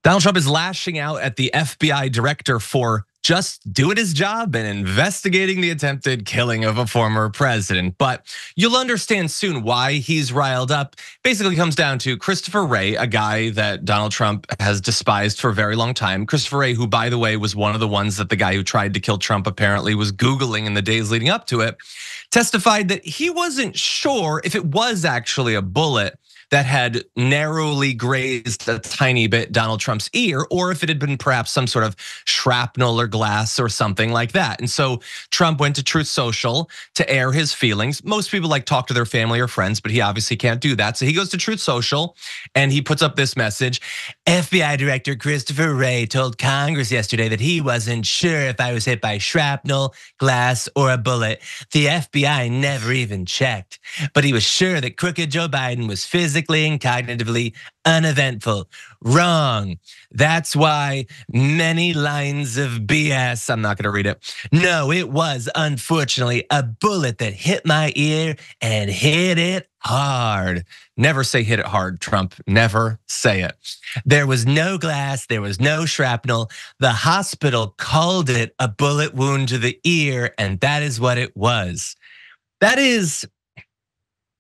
Donald Trump is lashing out at the FBI director for just doing his job and investigating the attempted killing of a former president. But you'll understand soon why he's riled up. Basically comes down to Christopher Wray, a guy that Donald Trump has despised for a very long time. Christopher Wray, who by the way was one of the ones that the guy who tried to kill Trump apparently was Googling in the days leading up to it, testified that he wasn't sure if it was actually a bullet that had narrowly grazed a tiny bit Donald Trump's ear, or if it had been perhaps some sort of shrapnel or glass or something like that. And so Trump went to Truth Social to air his feelings. Most people like talk to their family or friends, but he obviously can't do that. So he goes to Truth Social and he puts up this message. FBI Director Christopher Wray told Congress yesterday that he wasn't sure if I was hit by shrapnel, glass, or a bullet. The FBI never even checked, but he was sure that crooked Joe Biden was physically and cognitively uneventful. Wrong. That's why many lines of BS. I'm not gonna read it. No, it was unfortunately a bullet that hit my ear and hit it hard. Never say hit it hard, Trump. Never say it. There was no glass, there was no shrapnel. The hospital called it a bullet wound to the ear, and that is what it was.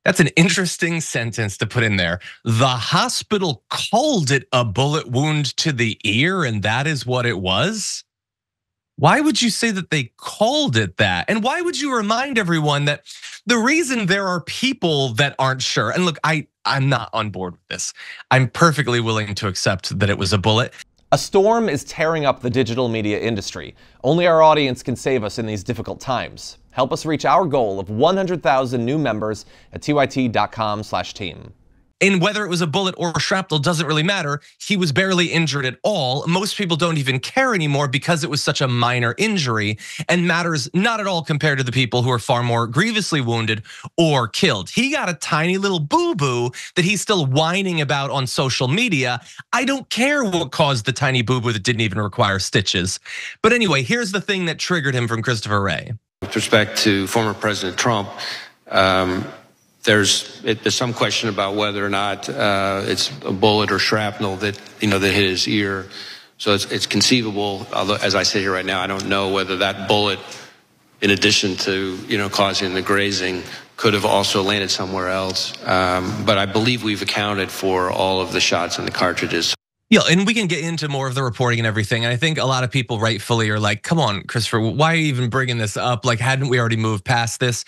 That's an interesting sentence to put in there. The hospital called it a bullet wound to the ear, and that is what it was? Why would you say that they called it that? And why would you remind everyone that the reason there are people that aren't sure, and look, I'm not on board with this. I'm perfectly willing to accept that it was a bullet. A storm is tearing up the digital media industry. Only our audience can save us in these difficult times. Help us reach our goal of 100,000 new members at tyt.com/team. And whether it was a bullet or shrapnel doesn't really matter. He was barely injured at all. Most people don't even care anymore because it was such a minor injury and matters not at all compared to the people who are far more grievously wounded or killed. He got a tiny little boo-boo that he's still whining about on social media. I don't care what caused the tiny boo-boo that didn't even require stitches. But anyway, here's the thing that triggered him from Christopher Wray. With respect to former President Trump, there's some question about whether or not it's a bullet or shrapnel that that hit his ear. So it's conceivable. Although, as I sit here right now, I don't know whether that bullet, in addition to causing the grazing, could have also landed somewhere else. But I believe we've accounted for all of the shots in the cartridges. Yeah, and we can get into more of the reporting and everything. And I think a lot of people rightfully are like, come on, Christopher, why are you even bringing this up? Like, hadn't we already moved past this?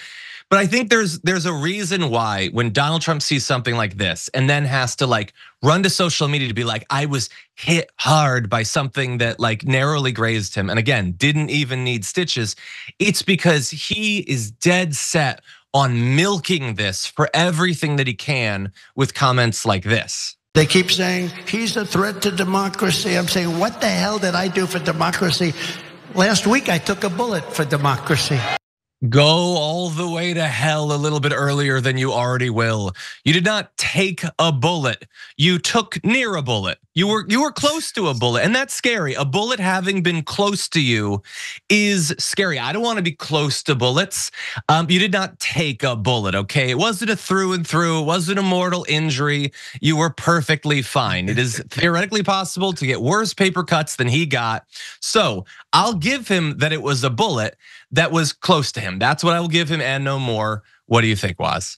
But I think there's a reason why when Donald Trump sees something like this and then has to like run to social media to be like, I was hit hard by something that like narrowly grazed him. And again, didn't even need stitches. It's because he is dead set on milking this for everything that he can with comments like this. They keep saying he's a threat to democracy. I'm saying, what the hell did I do for democracy? Last week, I took a bullet for democracy. Go all the way to hell a little bit earlier than you already will. You did not take a bullet. You took near a bullet. You were close to a bullet, and that's scary. A bullet having been close to you is scary. I don't want to be close to bullets. You did not take a bullet, okay? It wasn't a through and through. It wasn't a mortal injury. You were perfectly fine. It is theoretically possible to get worse paper cuts than he got. So I'll give him that it was a bullet that was close to him. That's what I will give him and no more. What do you think, Waz?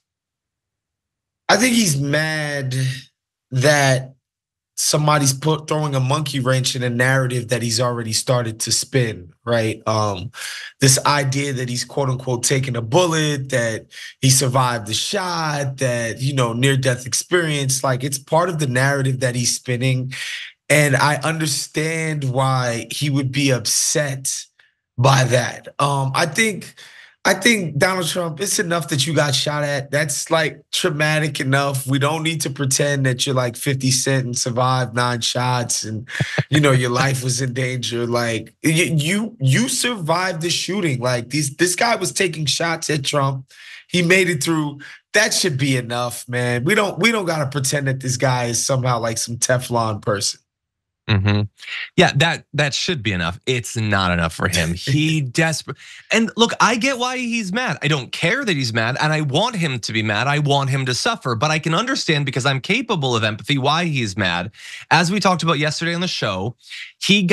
I think he's mad that somebody's throwing a monkey wrench in a narrative that he's already started to spin, right? This idea that he's quote unquote taking a bullet, that he survived the shot, that near-death experience, like it's part of the narrative that he's spinning. And I understand why he would be upset by that. I think Donald Trump, it's enough that you got shot at. That's like traumatic enough. We don't need to pretend that you're like 50 Cent and survived 9 shots and your life was in danger. Like you survived the shooting. Like this guy was taking shots at Trump. He made it through. That should be enough, man. We don't gotta pretend that this guy is somehow like some Teflon person. Yeah, that should be enough. It's not enough for him. He desperate. And look, I get why he's mad. I don't care that he's mad, and I want him to be mad. I want him to suffer, but I can understand, because I'm capable of empathy, why he's mad. As we talked about yesterday on the show, he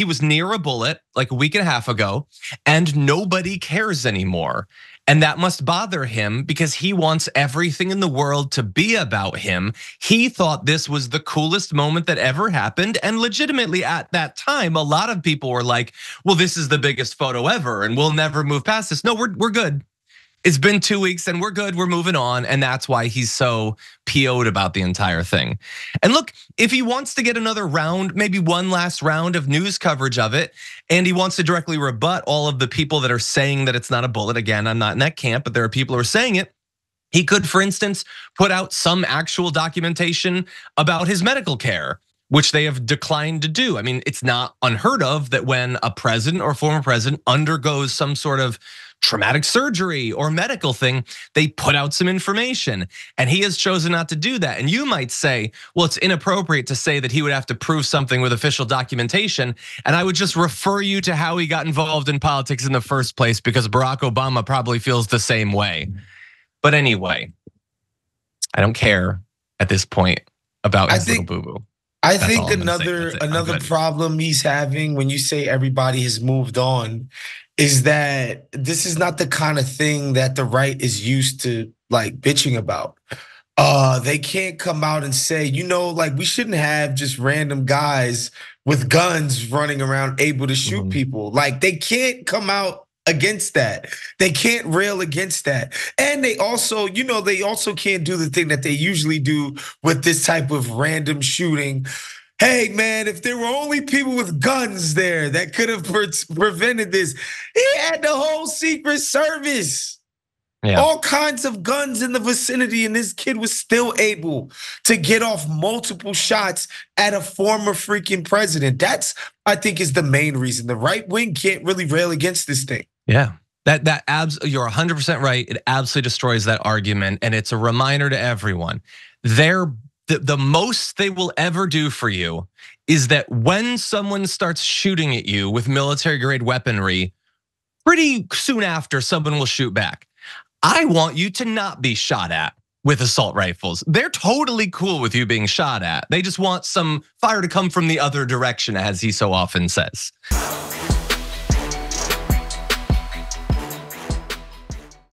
was near a bullet like a week and a half ago, and nobody cares anymore. And that must bother him, because he wants everything in the world to be about him. He thought this was the coolest moment that ever happened. And legitimately at that time, a lot of people were like, well, this is the biggest photo ever and we'll never move past this. No, we're good. It's been 2 weeks and we're good, we're moving on. And that's why he's so PO'd about the entire thing. And look, if he wants to get another round, maybe one last round of news coverage of it, and he wants to directly rebut all of the people that are saying that it's not a bullet, again, I'm not in that camp, but there are people who are saying it. He could, for instance, put out some actual documentation about his medical care, which they have declined to do. I mean, it's not unheard of that when a president or former president undergoes some sort of traumatic surgery or medical thing, they put out some information, and he has chosen not to do that. And you might say, well, it's inappropriate to say that he would have to prove something with official documentation. And I would just refer you to how he got involved in politics in the first place, because Barack Obama probably feels the same way. But anyway, I don't care at this point about his little boo-boo. I think another problem he's having when you say everybody has moved on is that this is not the kind of thing that the right is used to like bitching about. They can't come out and say, like we shouldn't have just random guys with guns running around able to shoot people. Like they can't come out against that. They can't rail against that. And they also, they also can't do the thing that they usually do with this type of random shooting. Hey man, if there were only people with guns there that could have prevented this. He had the whole Secret Service. Yeah. All kinds of guns in the vicinity, and this kid was still able to get off multiple shots at a former freaking president. That's, I think, is the main reason. The right wing can't really rail against this thing. Yeah, you're 100% right. It absolutely destroys that argument, and it's a reminder to everyone. The most they will ever do for you is that when someone starts shooting at you with military grade weaponry, pretty soon after someone will shoot back. I want you to not be shot at with assault rifles. They're totally cool with you being shot at. They just want some fire to come from the other direction, as he so often says.